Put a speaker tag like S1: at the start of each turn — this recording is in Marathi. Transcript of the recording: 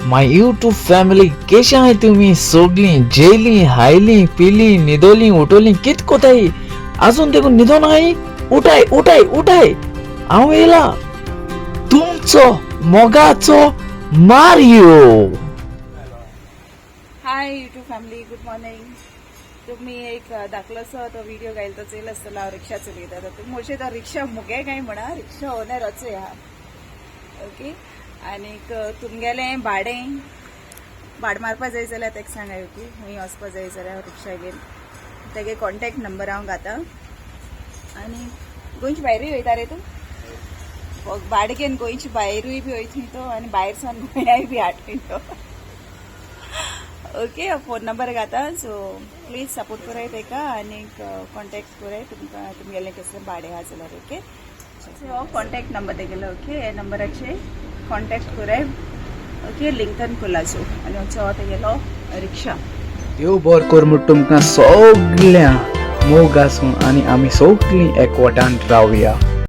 S1: माय यूट्यूब फॅमिली कशी आहे तुम्ही सगळी जेली हायली पिली निदोली उठवली कित कोताई अजून देखून निधो नाही उठाय उठाय उठाय हांव येला तुमचो मोगाचो Mario.
S2: Hi YouTube family, good morning. तुम्ही एक दाखलोसो तो व्हिडिओ घालतो चेल आसतलो हांव रिक्षा चलयता तर तुम्ही मोशे तो रिक्षा मुगे काय म्हणा रिक्षा ओनर अचो ह्या ओके. आनीक तुमगेले भाड मारपा जाय जाल्यार तेका सांगाय ओके. खंय वचपा जाय जाल्यार रिक्षा घेवन तेगे कॉन्टॅक्ट नंबर हांव घाता. आनी गोंयचे भायरूय वयता रे तूं भाड घेवन गोंयचे भायरूय बी वयता तो आनी भायर सावन गोंयाय बी हाडटा तो ओके. फोन नंबर घाता सो प्लीज सपोर्ट कराय तेका आनीक कॉन्टॅक्ट कराय तुमकां तुमगेलें कसलें भाडें आहा जाल्यार ओके. सो हो कॉन्टॅक्ट नंबर तेगेलो ओके. हे नंबराचेर कॉन्टॅक्ट कराय ओके. लिंकन कोलाचो आनी हो तेगेलो रिक्षा.
S1: देव बरें कर म्हूण तुमकां सगळ्या मोग आसूं आनी आमी सगळीं एकवटान रावया.